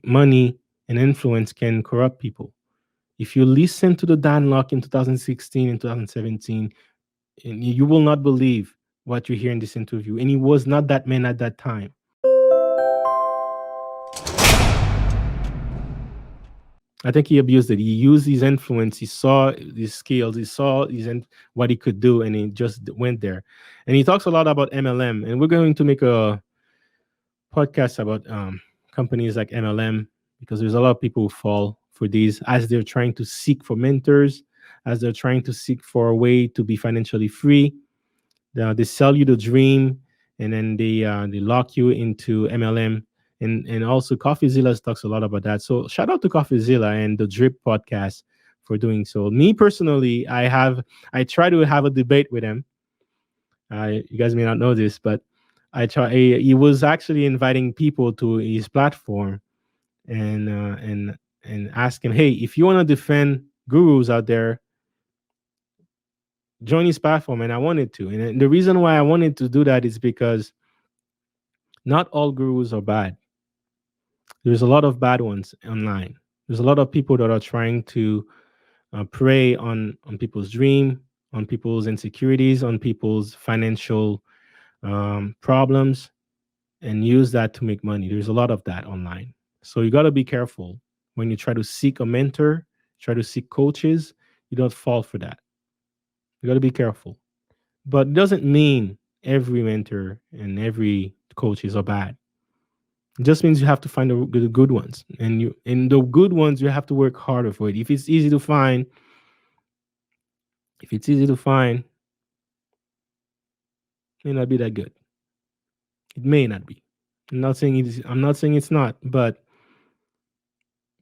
money and influence can corrupt people. If you listen to the Dan Lok in 2016 and 2017, and you will not believe what you hear in this interview. And he was not that man at that time. I think he abused it. He used his influence. He saw his skills. He saw what he could do, and he just went there. And he talks a lot about MLM. And we're going to make a podcast about companies like MLM because there's a lot of people who fall for these as they're trying to seek for mentors, as they're trying to seek for a way to be financially free. They sell you the dream, and then they lock you into MLM. And also CoffeeZilla talks a lot about that. So shout out to CoffeeZilla and the Drip podcast for doing so. Me personally, I try to have a debate with him. You guys may not know this, but he was actually inviting people to his platform and ask him, hey, if you want to defend gurus out there, join his platform. And I wanted to. And the reason why I wanted to do that is because not all gurus are bad. There's a lot of bad ones online. There's a lot of people that are trying to prey on people's dream, on people's insecurities, on people's financial problems, and use that to make money. There's a lot of that online. So you got to be careful when you try to seek a mentor, try to seek coaches. You don't fall for that. You got to be careful. But it doesn't mean every mentor and every coach is bad. It just means you have to find the good ones, and the good ones you have to work harder for it. If it's easy to find, it may not be that good. It may not be. I'm not saying it's not, but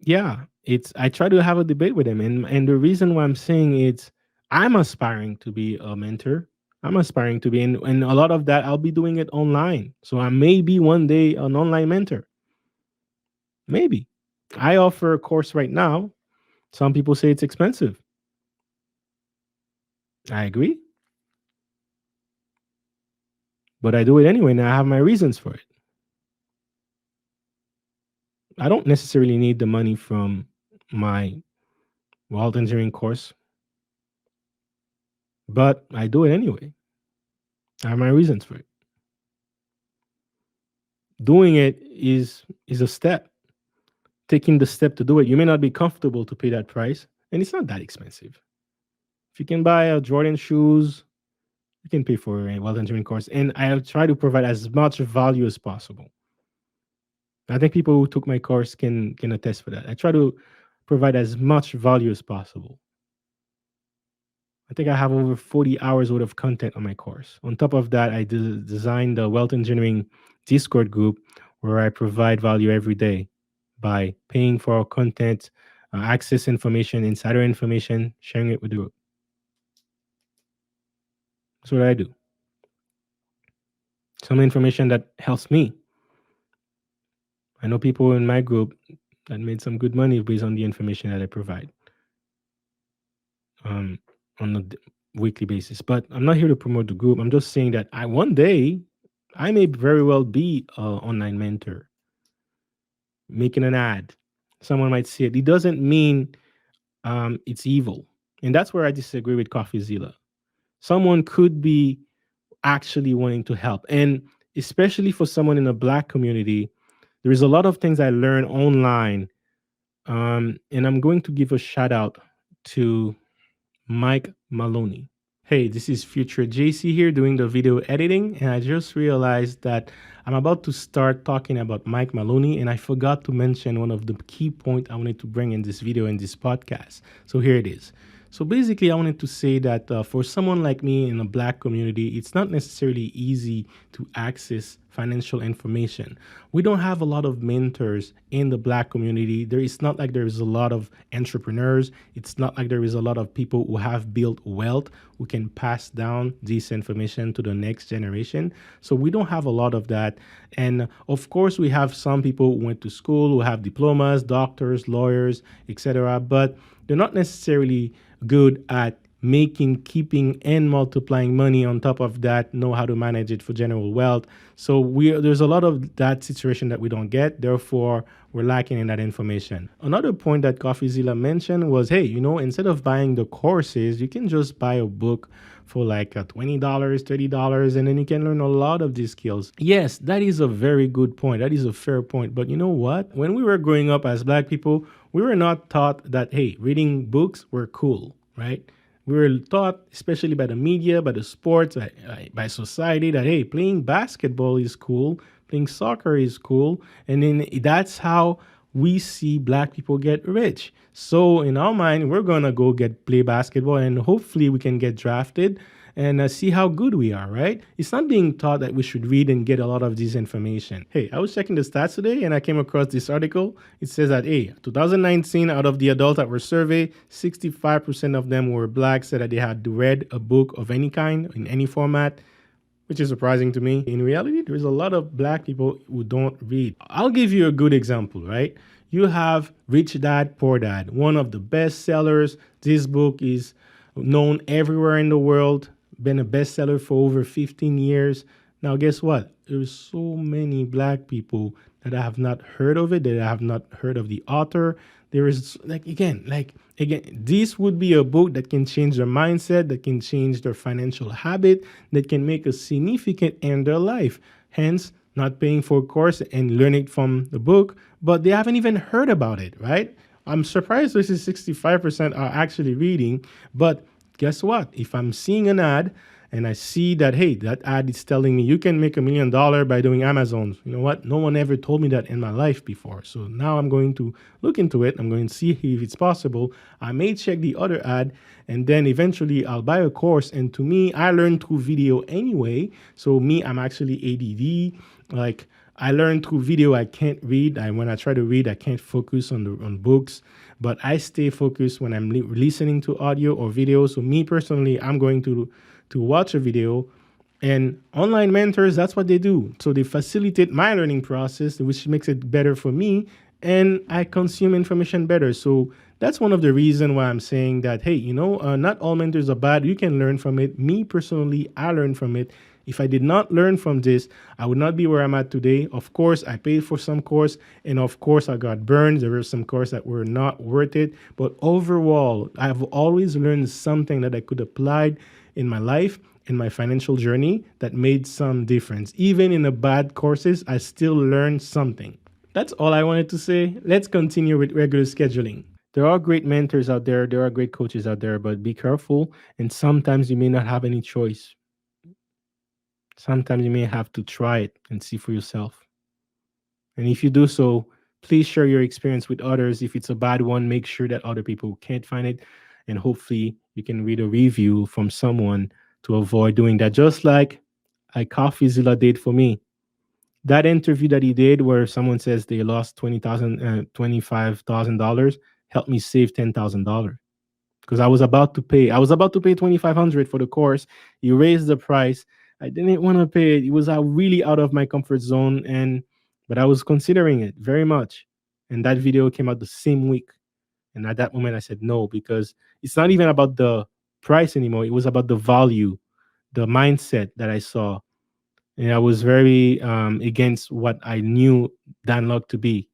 yeah, it's. I try to have a debate with them, and the reason why I'm saying it's, I'm aspiring to be a mentor. I'm aspiring to be, and a lot of that I'll be doing it online. So I may be one day an online mentor. Maybe. I offer a course right now. Some people say it's expensive. I agree, but I do it anyway, and I have my reasons for it. I don't necessarily need the money from my wealth engineering course, but I do it anyway. I have my reasons for it. Doing it is a step. Taking the step to do it, you may not be comfortable to pay that price, and it's not that expensive. If you can buy a Jordan shoes, you can pay for a wealth engineering course, and I try to provide as much value as possible. I think people who took my course can attest for that. I try to provide as much value as possible. I think I have over 40 hours worth of content on my course. On top of that, I designed the wealth engineering Discord group where I provide value every day by paying for our content, access information, insider information, sharing it with the group. That's what I do. Some information that helps me. I know people in my group that made some good money based on the information that I provide um, on a weekly basis. But I'm not here to promote the group. I'm just saying that one day I may very well be an online mentor making an ad. Someone might see it. It doesn't mean it's evil, and that's where I disagree with CoffeeZilla. Someone could be actually wanting to help, and especially for someone in a Black community, there is a lot of things I learn online. And I'm going to give a shout out to Mike Maloney. Hey, this is FutureJC here doing the video editing, and I just realized that I'm about to start talking about Mike Maloney, and I forgot to mention one of the key points I wanted to bring in this video and this podcast. So here it is. So basically, I wanted to say that for someone like me in a Black community, it's not necessarily easy to access financial information. We don't have a lot of mentors in the Black community. It's not like there is a lot of entrepreneurs. It's not like there is a lot of people who have built wealth who can pass down this information to the next generation. So we don't have a lot of that. And of course, we have some people who went to school, who have diplomas, doctors, lawyers, etc. But they're not necessarily good at making, keeping, and multiplying money. On top of that, know how to manage it for general wealth. So there's a lot of that situation that we don't get. Therefore, we're lacking in that information. Another point that CoffeeZilla mentioned was, hey, instead of buying the courses, you can just buy a book for like $20, $30, and then you can learn a lot of these skills. Yes, that is a very good point. That is a fair point. But you know what? When we were growing up as black people, we were not taught that, hey, reading books were cool, right? We were taught, especially by the media, by the sports, by society, that, hey, playing basketball is cool, playing soccer is cool. And then that's how we see black people get rich. So in our mind, we're gonna go get play basketball, and hopefully we can get drafted and see how good we are, right? It's not being taught that we should read and get a lot of this information. Hey, I was checking the stats today and I came across this article. It says that, hey, 2019, out of the adults that were surveyed, 65% of them were black, said that they had read a book of any kind in any format, which is surprising to me. In reality, there's a lot of black people who don't read. I'll give you a good example, right? You have Rich Dad, Poor Dad, one of the best sellers. This book is known everywhere in the world, been a bestseller for over 15 years. Now, guess what? There's so many black people that I have not heard of it, that I have not heard of the author. There is, again, this would be a book that can change their mindset, that can change their financial habit, that can make a significant in their life. Hence, not paying for a course and learning from the book, but they haven't even heard about it, right? I'm surprised this is 65% are actually reading, but guess what? If I'm seeing an ad and I see that, hey, that ad is telling me you can make $1 million by doing Amazon. You know what? No one ever told me that in my life before. So now I'm going to look into it. I'm going to see if it's possible. I may check the other ad and then eventually I'll buy a course. And to me, I learn through video anyway. So me, I'm actually ADD. Like I learn through video. I can't read. When I try to read, I can't focus on books. But I stay focused when I'm listening to audio or video. So me personally, I'm going to watch a video, and online mentors, that's what they do. So they facilitate my learning process, which makes it better for me, and I consume information better. So that's one of the reasons why I'm saying that, hey, not all mentors are bad. You can learn from it. Me personally, I learned from it. If I did not learn from this, I would not be where I'm at today. Of course, I paid for some course, and of course, I got burned. There were some courses that were not worth it. But overall, I've always learned something that I could apply in my life, in my financial journey, that made some difference. Even in the bad courses, I still learned something. That's all I wanted to say. Let's continue with regular scheduling. There are great mentors out there are great coaches out there, but be careful. And sometimes you may not have any choice. Sometimes you may have to try it and see for yourself. And if you do so, please share your experience with others. If it's a bad one, make sure that other people can't find it. And hopefully you can read a review from someone to avoid doing that. Just like CoffeeZilla did for me. That interview that he did where someone says they lost $25,000 helped me save $10,000 because I was about to pay 2,500 for the course. He raised the price. I didn't want to pay it. It was really out of my comfort zone, but I was considering it very much. And that video came out the same week. And at that moment, I said no, because it's not even about the price anymore. It was about the value, the mindset that I saw. And I was very against what I knew Dan Lok to be.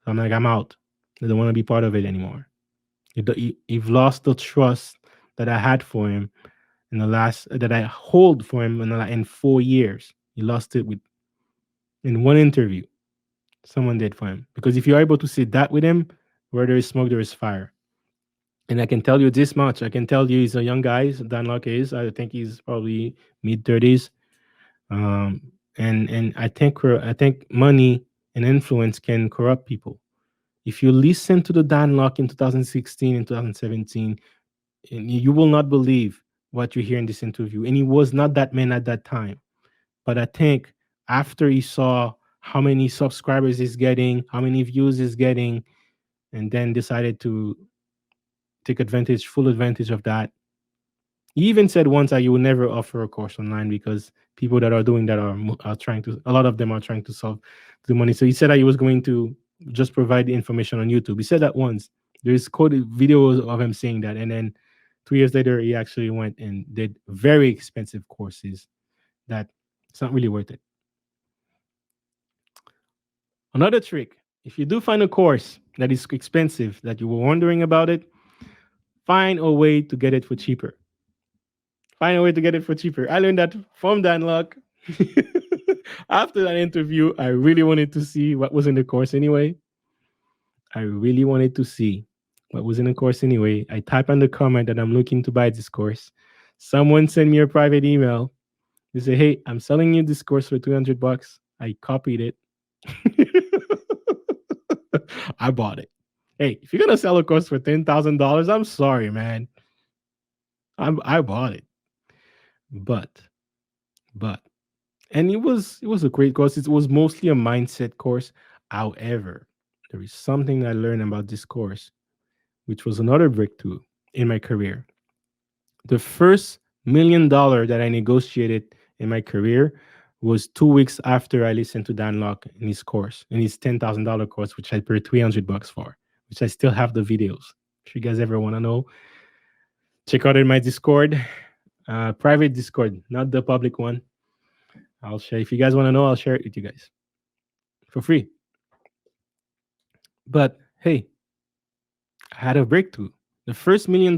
So I'm like, I'm out. I don't want to be part of it anymore. You've lost the trust that I had for him that I hold for him in 4 years. He lost it in one interview. Someone did for him. Because if you're able to see that with him, where there is smoke, there is fire. And I can tell you this much. I can tell you he's a young guy. Dan Lok is. I think he's probably mid-30s. And I think money and influence can corrupt people. If you listen to the Dan Lok in 2016 and 2017, and you will not believe what you hear in this interview. And he was not that man at that time. But I think after he saw how many subscribers he's getting, how many views he's getting, and then decided to take full advantage of that. He even said once that you will never offer a course online because people that are doing that are trying to, a lot of them are trying to solve the money. So he said that he was going to just provide the information on YouTube. He said that once. There's coded videos of him saying that. And then 2 years later, he actually went and did very expensive courses that it's not really worth it. Another trick, if you do find a course that is expensive that you were wondering about it, find a way to get it for cheaper. Find a way to get it for cheaper. I learned that from Dan Lok. After that interview, I really wanted to see what was in the course anyway. I really wanted to see what was in the course anyway. I type on the comment that I'm looking to buy this course. Someone sent me a private email. They say, "Hey, I'm selling you this course for $300." I copied it. I bought it. Hey, if you're gonna sell a course for $10,000, I'm sorry, man. I bought it, but but and it was a great course. It was mostly a mindset course. However, there is something I learned about this course, which was another breakthrough in my career. The first $1 million that I negotiated in my career was 2 weeks after I listened to Dan Lok in his course, in his $10,000 course, which I paid $300 for, which I still have the videos. If you guys ever want to know, check out in my Discord, private Discord, not the public one. I'll share. If you guys want to know, I'll share it with you guys for free. But hey, I had a breakthrough. The first $1 million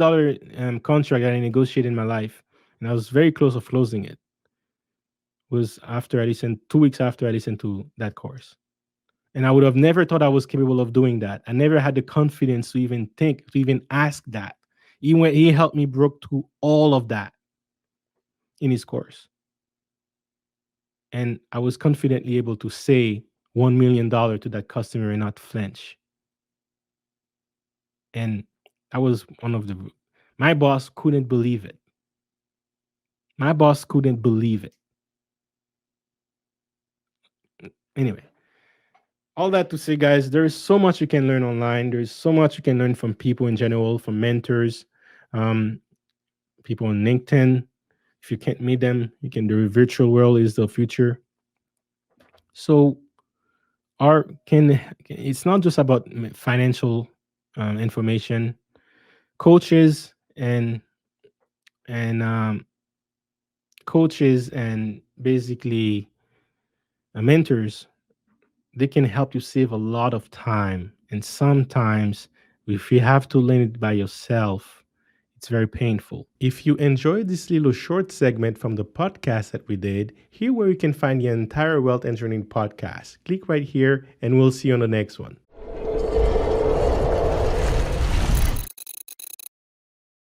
contract that I negotiated in my life, and I was very close of closing it, was after I listened 2 weeks after I listened to that course. And I would have never thought I was capable of doing that. I never had the confidence to even think, to even ask that. He helped me broke through all of that in his course. And I was confidently able to say $1 million to that customer and not flinch. And I was one of the, my boss couldn't believe it. My boss couldn't believe it. Anyway, all that to say, guys, there's so much you can learn online. There's so much you can learn from people in general, from mentors, um, people on LinkedIn. If you can't meet them, you can. The virtual world is the future. So, our can it's not just about financial information. Coaches and coaches and basically mentors, they can help you save a lot of time. And sometimes, if you have to learn it by yourself, it's very painful. If you enjoyed this little short segment from the podcast that we did, here where you can find the entire Wealth Engineering podcast. Click right here, and we'll see you on the next one.